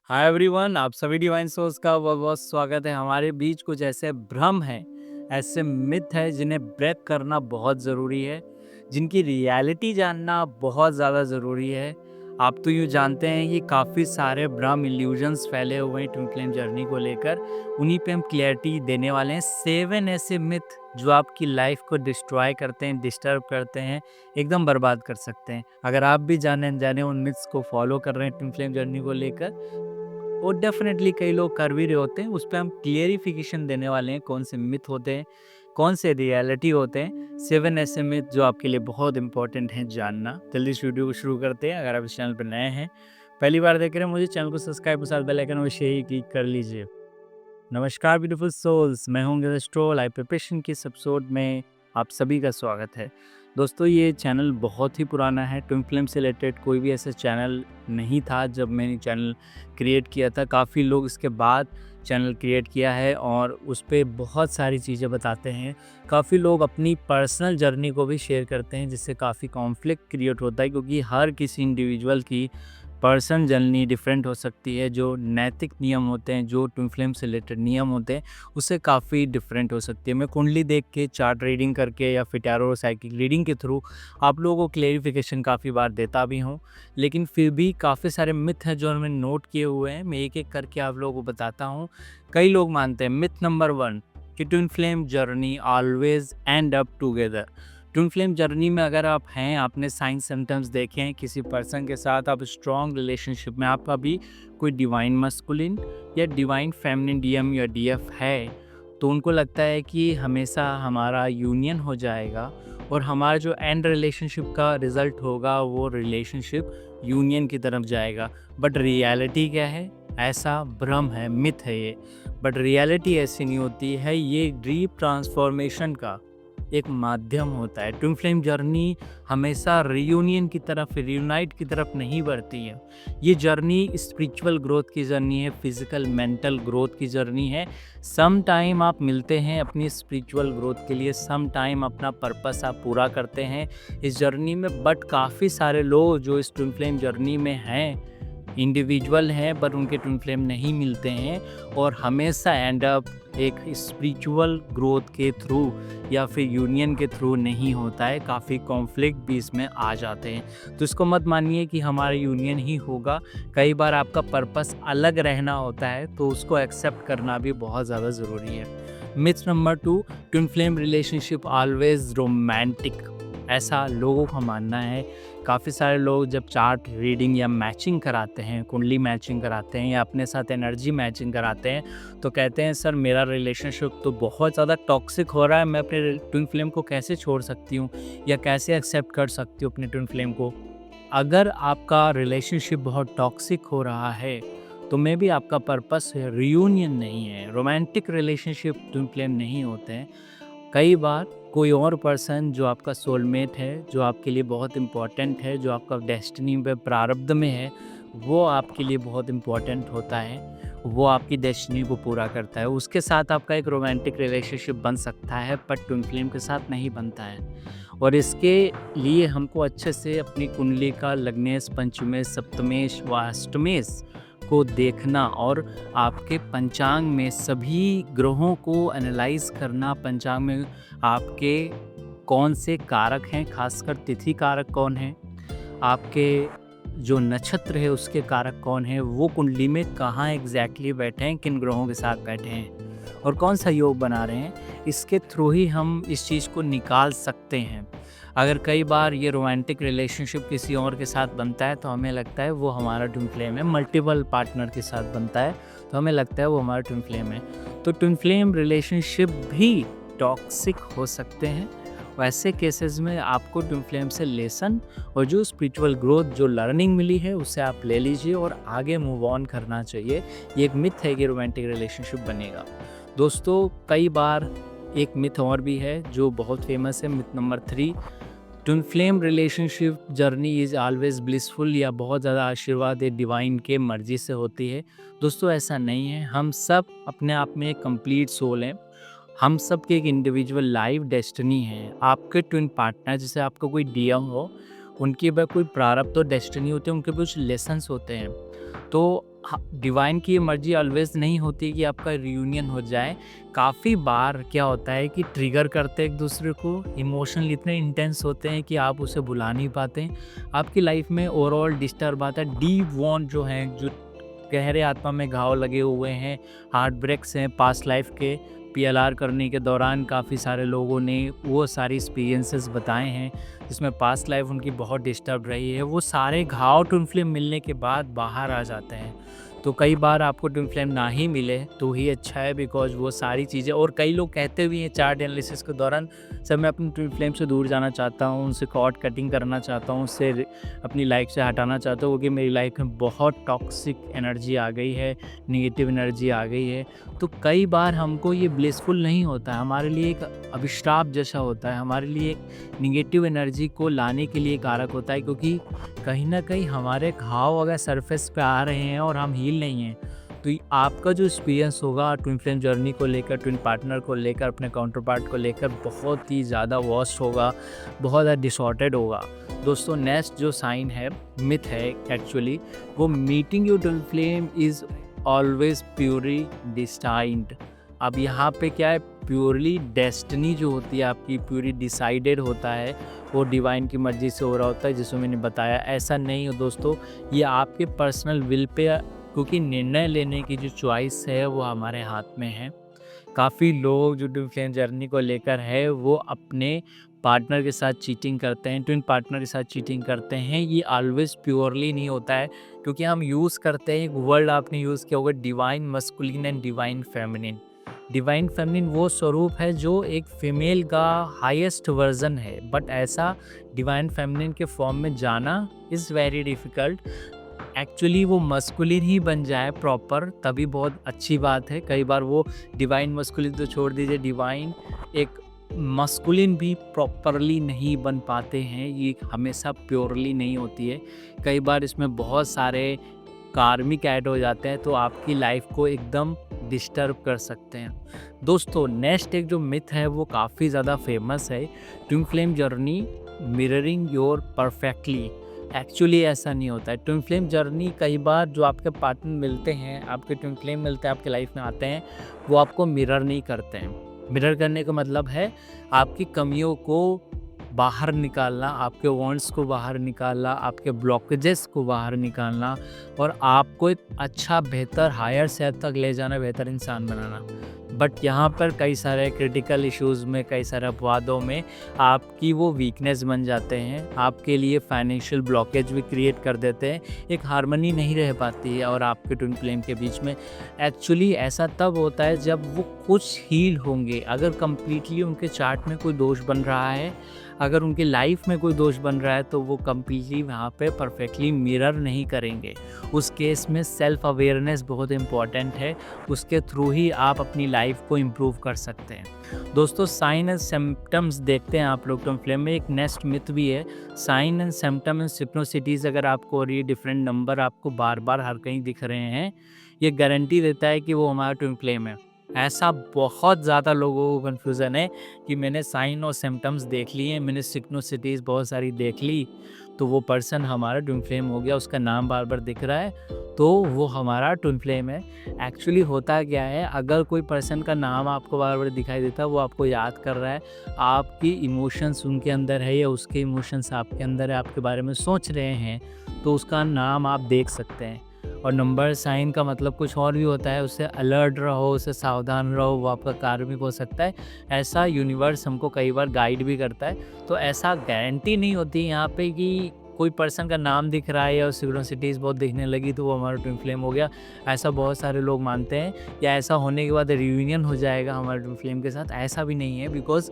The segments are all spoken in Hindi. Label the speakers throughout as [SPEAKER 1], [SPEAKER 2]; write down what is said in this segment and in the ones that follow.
[SPEAKER 1] हाय एवरीवन, आप सभी डिवाइन सोर्स का बहुत बहुत स्वागत है। हमारे बीच कुछ ऐसे भ्रम हैं, ऐसे मिथ है जिन्हें ब्रेक करना बहुत ज़रूरी है, जिनकी रियलिटी जानना बहुत ज़्यादा ज़रूरी है। आप तो यूँ जानते हैं कि काफ़ी सारे भ्रम इल्यूजन्स फैले हुए हैं ट्विन फ्लेम जर्नी को लेकर। उन्हीं पे हम क्लैरिटी देने वाले हैं। 7 ऐसे मिथ जो आपकी लाइफ को डिस्ट्रॉय करते हैं, डिस्टर्ब करते हैं, एकदम बर्बाद कर सकते हैं। अगर आप भी जाने अनजाने उन मिथ्स को फॉलो कर रहे हैं ट्विन फ्लेम जर्नी को लेकर, वो डेफ़िनेटली कई लोग कर भी रहे होते हैं। उस पे हम क्लेरिफ़िकेशन देने वाले हैं, कौन से मिथ होते हैं, कौन से रियलिटी होते हैं। 7 ऐसे मिथ जो आपके लिए बहुत इम्पोर्टेंट हैं जानना। जल्दी इस वीडियो को शुरू करते हैं। अगर आप इस चैनल पर नए हैं, पहली बार देख रहे हैं मुझे, चैनल को सब्सक्राइब और साथ बेल आइकन अवश्य ही क्लिक कर लीजिए। नमस्कार ब्यूटीफुल सोल्स, मैं हूँ गेस्ट्रो लाइव प्रिपरेशन के इस एपिसोड में आप सभी का स्वागत है। दोस्तों, ये चैनल बहुत ही पुराना है। ट्विन फ्लेम से रिलेटेड कोई भी ऐसा चैनल नहीं था जब मैंने चैनल क्रिएट किया था। काफ़ी लोग इसके बाद चैनल क्रिएट किया है और उस पे बहुत सारी चीज़ें बताते हैं। काफ़ी लोग अपनी पर्सनल जर्नी को भी शेयर करते हैं, जिससे काफ़ी कॉन्फ्लिक्ट क्रिएट होता है, क्योंकि हर किसी इंडिविजुअल की पर्सन जर्नी डिफरेंट हो सकती है। जो नैतिक नियम होते हैं, जो ट्विन फ्लेम से रिलेटेड नियम होते हैं, उससे काफ़ी डिफरेंट हो सकती है। मैं कुंडली देख के, चार्ट रीडिंग करके या फिर टैरो साइकिक रीडिंग के थ्रू आप लोगों को क्लेरिफिकेशन काफ़ी बार देता भी हूँ, लेकिन फिर भी काफ़ी सारे मिथ हैं जो मैंने नोट किए हुए हैं। मैं एक एक करके आप लोगों को बताता हूँ। कई लोग मानते हैं मिथ नंबर 1 कि twin flame journey always and up together. Twin flame journey में अगर आप हैं, आपने साइन सिम्टम्स देखे हैं, किसी पर्सन के साथ आप स्ट्रॉन्ग रिलेशनशिप में, आपका भी कोई डिवाइन मस्कुलिन या डिवाइन फेमिनिन डीएम या डीएफ है, तो उनको लगता है कि हमेशा हमारा यूनियन हो जाएगा और हमारा जो एंड रिलेशनशिप का रिजल्ट होगा वो रिलेशनशिप यूनियन की तरफ जाएगा। बट रियलिटी क्या है? ऐसा भ्रम है, मिथ है ये। बट रियलिटी ऐसी नहीं होती है। ये डीप ट्रांसफॉर्मेशन का एक माध्यम होता है। ट्विन फ्लेम जर्नी हमेशा रियूनियन की तरफ, रियूनाइट की तरफ नहीं बढ़ती है। ये जर्नी स्पिरिचुअल ग्रोथ की जर्नी है, फिजिकल मेंटल ग्रोथ की जर्नी है। सम टाइम आप मिलते हैं अपनी स्पिरिचुअल ग्रोथ के लिए, सम टाइम अपना पर्पस आप पूरा करते हैं इस जर्नी में। बट काफ़ी सारे लोग जो इस ट्विन फ्लेम जर्नी में हैं, इंडिविजुअल हैं, पर उनके ट्विन फ्लेम नहीं मिलते हैं और हमेशा एंड अप एक स्पिरिचुअल ग्रोथ के थ्रू या फिर यूनियन के थ्रू नहीं होता है। काफ़ी कॉन्फ्लिक्ट भी इसमें आ जाते हैं। तो इसको मत मानिए कि हमारा यूनियन ही होगा। कई बार आपका पर्पस अलग रहना होता है, तो उसको एक्सेप्ट करना भी बहुत ज़्यादा ज़रूरी है। Myth number 2, twin flame relationship always romantic. ऐसा लोगों का मानना है। काफ़ी सारे लोग जब चार्ट रीडिंग या मैचिंग कराते हैं, कुंडली मैचिंग कराते हैं या अपने साथ एनर्जी मैचिंग कराते हैं, तो कहते हैं सर मेरा रिलेशनशिप तो बहुत ज़्यादा टॉक्सिक हो रहा है, मैं अपने ट्विन फ्लेम को कैसे छोड़ सकती हूँ या कैसे एक्सेप्ट कर सकती हूँ अपने ट्विन फ्लेम को। अगर आपका रिलेशनशिप बहुत टॉक्सिक हो रहा है, तो मे बी आपका पर्पस रियूनियन नहीं है। रोमांटिक रिलेशनशिप ट्विन फ्लेम नहीं होते हैं। कई बार कोई और पर्सन जो आपका सोलमेट है, जो आपके लिए बहुत इम्पोर्टेंट है, जो आपका डेस्टिनी पे प्रारब्ध में है, वो आपके लिए बहुत इम्पोर्टेंट होता है। वो आपकी डेस्टिनी को पूरा करता है। उसके साथ आपका एक रोमांटिक रिलेशनशिप बन सकता है, पर ट्विन फ्लेम के साथ नहीं बनता है। और इसके लिए हमको अच्छे से अपनी कुंडली का लग्नेश, पंचमेश, सप्तमेश व अष्टमेश को देखना और आपके पंचांग में सभी ग्रहों को एनालाइज करना। पंचांग में आपके कौन से कारक हैं, खासकर तिथि कारक कौन है, आपके जो नक्षत्र है उसके कारक कौन है, वो कुंडली में कहाँ एग्जैक्टली बैठे हैं, किन ग्रहों के साथ बैठे हैं और कौन सा योग बना रहे हैं, इसके थ्रू ही हम इस चीज़ को निकाल सकते हैं। अगर कई बार ये रोमांटिक रिलेशनशिप किसी और के साथ बनता है तो हमें लगता है वो हमारा ट्विन फ्लेम है। मल्टीपल पार्टनर के साथ बनता है तो हमें लगता है वो हमारा ट्विन फ्लेम है। तो ट्विन फ्लेम रिलेशनशिप भी टॉक्सिक हो सकते हैं। वैसे केसेस में आपको ट्विन फ्लेम से लेसन और जो स्पिरिचुअल ग्रोथ, जो लर्निंग मिली है, उससे आप ले लीजिए और आगे मूव ऑन करना चाहिए। ये एक मिथ है कि रोमांटिक रिलेशनशिप बनेगा। दोस्तों, कई बार एक मिथ और भी है जो बहुत फेमस है, myth number 3, twin flame relationship journey is always blissful या बहुत ज़्यादा आशीर्वाद है डिवाइन के मर्जी से होती है। दोस्तों, ऐसा नहीं है। हम सब अपने आप में एक कंप्लीट सोल हैं। हम सब की एक इंडिविजुअल लाइफ डेस्टिनी है। आपके ट्विन पार्टनर, जैसे आपका कोई डीएम हो, उनकी भी कोई प्रारब्ध और डेस्टिनी होती है, उनके भी कुछ लेसन्स होते हैं। तो हाँ, डिवाइन की मर्जी ऑलवेज नहीं होती कि आपका रियूनियन हो जाए। काफ़ी बार क्या होता है कि ट्रिगर करते हैं एक दूसरे को, इमोशनल इतने इंटेंस होते हैं कि आप उसे भुला नहीं पाते। आपकी लाइफ में ओवरऑल डिस्टर्ब आता है, डीप वॉन्ड जो हैं, जो गहरे आत्मा में घाव लगे हुए हैं, हार्ट ब्रेक्स हैं पास्ट लाइफ के। पीएलआर करने के दौरान काफ़ी सारे लोगों ने वो सारी एक्सपीरियंसेस बताए हैं जिसमें पास्ट लाइफ उनकी बहुत डिस्टर्ब रही है। वो सारे घाव ट्विन फ्लेम मिलने के बाद बाहर आ जाते हैं। तो कई बार आपको ट्विन फ्लेम ना ही मिले तो ही अच्छा है, बिकॉज वो सारी चीज़ें, और कई लोग कहते भी हैं चार्ट एनालिसिस के दौरान, सर मैं अपनी ट्विन फ्लेम से दूर जाना चाहता हूँ, उनसे कॉर्ड कटिंग करना चाहता हूँ, उससे अपनी लाइफ से हटाना चाहता हूँ क्योंकि मेरी लाइफ में बहुत टॉक्सिक एनर्जी आ गई है, नेगेटिव एनर्जी आ गई है। तो कई बार हमको ये ब्लिसफुल नहीं होता है, हमारे लिए एक अभिशाप जैसा होता है, हमारे लिए एक निगेटिव एनर्जी को लाने के लिए कारक होता है, क्योंकि कहीं ना कहीं हमारे घाव अगर सरफेस पे आ रहे हैं और हम हील नहीं हैं, तो आपका जो एक्सपीरियंस होगा ट्विन फ्लेम जर्नी को लेकर, ट्विन पार्टनर को लेकर, अपने काउंटर पार्ट को लेकर, बहुत ही ज़्यादा वर्स्ट होगा, बहुत ज़्यादा डिसऑर्डर्ड होगा। दोस्तों, नेक्स्ट जो साइन है, मिथ है एक्चुअली, वो meeting your twin flame is always purely destined. अब यहाँ पे क्या है, प्योरली डेस्टिनी जो होती है आपकी, प्योरली डिसाइडेड होता है, वो डिवाइन की मर्ज़ी से हो रहा होता है, जिसमें मैंने बताया। ऐसा नहीं हो दोस्तों, ये आपके पर्सनल विल पे, क्योंकि निर्णय लेने की जो चॉइस है वो हमारे हाथ में है। काफ़ी लोग जो ट्विन फ्लेम जर्नी को लेकर है वो अपने पार्टनर के साथ चीटिंग करते हैं, ट्विन पार्टनर के साथ चीटिंग करते हैं। ये ऑलवेज प्योरली नहीं होता है, क्योंकि हम यूज़ करते हैं एक वर्ड आपने यूज़ किया होगा, divine masculine and divine feminine. Divine feminine वो स्वरूप है जो एक फीमेल का हाईएस्ट वर्जन है, बट ऐसा डिवाइन फेमिनिन के फॉर्म में जाना इज़ वेरी डिफ़िकल्ट। एक्चुअली वो मस्कुलिन ही बन जाए प्रॉपर तभी बहुत अच्छी बात है। कई बार वो डिवाइन मस्कुलिन तो छोड़ दीजिए, डिवाइन एक मस्कुलिन भी प्रॉपरली नहीं बन पाते हैं, ये हमेशा प्योरली नहीं होती है। कई बार इसमें बहुत सारे कार्मिक ऐड हो जाते हैं, तो आपकी लाइफ को एकदम डिस्टर्ब कर सकते हैं। दोस्तों, नेक्स्ट एक जो मिथ है वो काफ़ी ज़्यादा फेमस है, twin flame journey mirroring your perfectly. Actually ऐसा नहीं होता है। ट्विन फ्लेम जर्नी, कई बार जो आपके पार्टनर मिलते हैं, आपके ट्विन फ्लेम मिलते हैं, आपके लाइफ में आते हैं, वो आपको मिरर नहीं करते हैं। मिरर करने का मतलब है आपकी कमियों को बाहर निकालना, आपके वांट्स को बाहर निकालना, आपके ब्लॉकेजेस को बाहर निकालना, और आपको एक अच्छा, बेहतर, हायर सेल्फ तक ले जाना, बेहतर इंसान बनाना। बट यहाँ पर कई सारे क्रिटिकल इश्यूज़ में, कई सारे अपवादों में आपकी वो वीकनेस बन जाते हैं, आपके लिए फाइनेंशियल ब्लॉकेज भी क्रिएट कर देते हैं, एक हार्मनी नहीं रह पाती है और आपके ट्विन फ्लेम के बीच में। एक्चुअली ऐसा तब होता है जब वो कुछ हील होंगे। अगर कंप्लीटली उनके चार्ट में कोई दोष बन रहा है, अगर उनकी लाइफ में कोई दोष बन रहा है, तो वो कंप्लीटली वहाँ पे परफेक्टली मिरर नहीं करेंगे। उस केस में सेल्फ अवेयरनेस बहुत इम्पॉर्टेंट है, उसके थ्रू ही आप अपनी लाइफ को इम्प्रूव कर सकते हैं। दोस्तों, साइन एंड सिम्पटम्स देखते हैं आप लोग ट्विन फ्लेम में। एक नेक्स्ट मिथ भी है, साइन एंड सिम्पटम एंड सिक्नोसिटीज़ अगर आपको, और ये डिफरेंट नंबर आपको बार बार हर कहीं दिख रहे हैं, ये गारंटी देता है कि वो हमारा ट्विन फ्लेम है। ऐसा बहुत ज़्यादा लोगों को कन्फ्यूज़न है कि मैंने साइन और सिम्पटम्स देख लिए, मैंने सिक्नोसिटीज़ बहुत सारी देख ली, तो वो पर्सन हमारा ट्विन फ्लेम हो गया, उसका नाम बार बार दिख रहा है, तो वो हमारा ट्विन फ्लेम है। एक्चुअली होता क्या है, अगर कोई पर्सन का नाम आपको बार बार दिखाई देता है, वो आपको याद कर रहा है, आपकी इमोशंस उनके अंदर है या उसके इमोशंस आपके अंदर है, आपके बारे में सोच रहे हैं, तो उसका नाम आप देख सकते हैं। और नंबर साइन का मतलब कुछ और भी होता है, उससे अलर्ट रहो, उससे सावधान रहो, वो आपका कार्मिक हो सकता है। ऐसा यूनिवर्स हमको कई बार गाइड भी करता है। तो ऐसा गारंटी नहीं होती यहाँ पे कि कोई पर्सन का नाम दिख रहा है या सिक्रोसिटीज़ बहुत दिखने लगी तो वो हमारा ट्विन फ्लेम हो गया। ऐसा बहुत सारे लोग मानते हैं, या ऐसा होने के बाद रियूनियन हो जाएगा हमारे ट्विन फ्लेम के साथ। ऐसा भी नहीं है, बिकॉज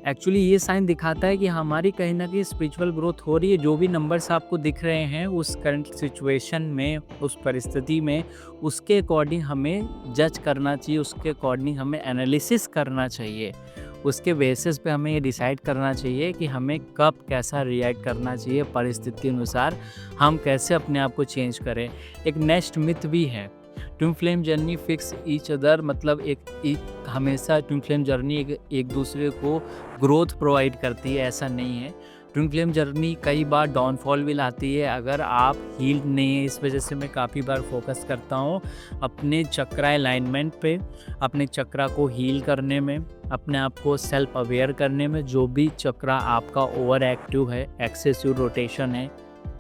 [SPEAKER 1] एक्चुअली ये साइन दिखाता है कि हमारी कहीं ना कहीं स्पिरिचुअल ग्रोथ हो रही है। जो भी नंबर्स आपको दिख रहे हैं उस करंट सिचुएशन में, उस परिस्थिति में, उसके अकॉर्डिंग हमें जज करना चाहिए, उसके अकॉर्डिंग हमें एनालिसिस करना चाहिए, उसके बेसिस पे हमें ये डिसाइड करना चाहिए कि हमें कब कैसा रिएक्ट करना चाहिए, परिस्थिति अनुसार हम कैसे अपने आप को चेंज करें। एक नेक्स्ट मिथ भी है, twin flame journey fix each other, मतलब एक हमेशा ट्विन फ्लेम जर्नी एक दूसरे को ग्रोथ प्रोवाइड करती है, ऐसा नहीं है। ट्विन फ्लेम जर्नी कई बार डाउनफॉल भी लाती है अगर आप हील्ड नहीं है। इस वजह से मैं काफ़ी बार फोकस करता हूँ अपने चक्रा अलाइनमेंट पे, अपने चक्रा को हील करने में, अपने आप को सेल्फ अवेयर करने में। जो भी चक्रा आपका ओवर एक्टिव है, एक्सेसिव रोटेशन है,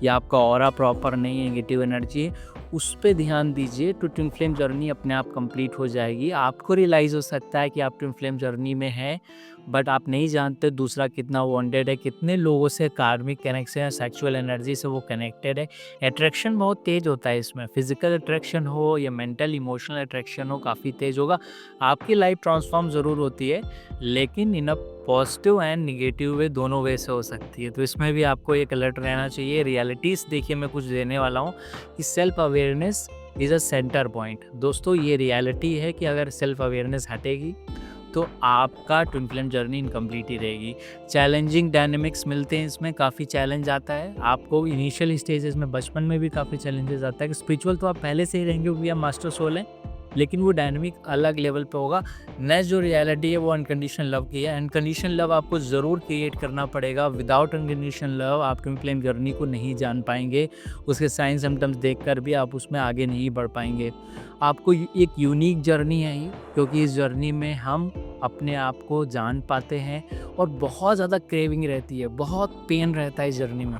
[SPEAKER 1] या आपका ऑरा प्रॉपर नहीं है, नेगेटिव एनर्जी है, उस पे ध्यान दीजिए तो ट्विन फ्लेम जर्नी अपने आप कंप्लीट हो जाएगी। आपको रियलाइज़ हो सकता है कि आप ट्विन फ्लेम जर्नी में हैं, बट आप नहीं जानते दूसरा कितना वॉन्टेड है, कितने लोगों से कार्मिक कनेक्शन है, सेक्सुअल एनर्जी से वो कनेक्टेड है। अट्रैक्शन बहुत तेज़ होता है इसमें, फिजिकल अट्रैक्शन हो या मेंटल इमोशनल अट्रैक्शन हो, काफ़ी तेज़ होगा। आपकी लाइफ ट्रांसफॉर्म ज़रूर होती है, लेकिन इन अ पॉजिटिव एंड निगेटिव वे, दोनों वे से हो सकती है। तो इसमें भी आपको एक अलर्ट रहना चाहिए। रियलिटीज़ देखिए मैं कुछ देने वाला हूँ कि self awareness is a centre point. दोस्तों ये रियलिटी है कि अगर सेल्फ अवेयरनेस हटेगी तो आपका ट्विन फ्लेम जर्नी इनकम्प्लीट ही रहेगी। चैलेंजिंग डायनेमिक्स मिलते हैं इसमें, काफ़ी चैलेंज आता है आपको इनिशियल स्टेजेस में, बचपन में भी काफ़ी चैलेंजेस आता है कि स्पिरिचुअल तो आप पहले से ही रहेंगे क्योंकि आप मास्टर सोल हैं, लेकिन वो डायनेमिक अलग लेवल पे होगा। नेक्स्ट जो रियलिटी है वो अनकंडीशनल लव की है। अनकंडीशनल लव आपको ज़रूर क्रिएट करना पड़ेगा। विदाउट अनकंडीशनल लव आप ट्विन फ्लेम जर्नी को नहीं जान पाएंगे। उसके साइन सिम्टम्स देखकर भी आप उसमें आगे नहीं बढ़ पाएंगे। आपको एक यूनिक जर्नी है ये, क्योंकि इस जर्नी में हम अपने आप को जान पाते हैं और बहुत ज़्यादा क्रेविंग रहती है, बहुत पेन रहता है इस जर्नी में।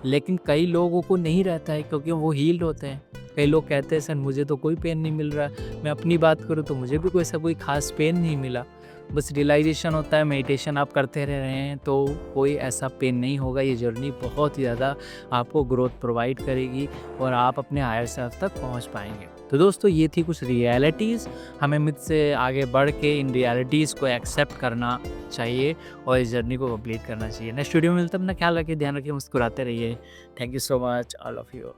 [SPEAKER 1] लेकिन कई लोगों को नहीं रहता है क्योंकि वो हील्ड होते हैं। कई लोग कहते हैं सर मुझे तो कोई पेन नहीं मिल रहा है, मैं अपनी बात करूँ तो मुझे भी कोई ऐसा कोई ख़ास पेन नहीं मिला। बस रियलाइज़ेशन होता है, मेडिटेशन आप करते रह रहे हैं तो कोई ऐसा पेन नहीं होगा। ये जर्नी बहुत ही ज़्यादा आपको ग्रोथ प्रोवाइड करेगी और आप अपने हायर सेल्फ तक पहुंच पाएंगे। तो दोस्तों ये थी कुछ रियलिटीज़। हमें मिथ से आगे बढ़ के इन रियलिटीज़ को एक्सेप्ट करना चाहिए और इस जर्नी को कंप्लीट करना चाहिए। नेक्स्ट वीडियो में मिलते हैं। अपना ख्याल रखिए, ध्यान रखिए, मुस्कुराते रहिए। Thank you so much all of you.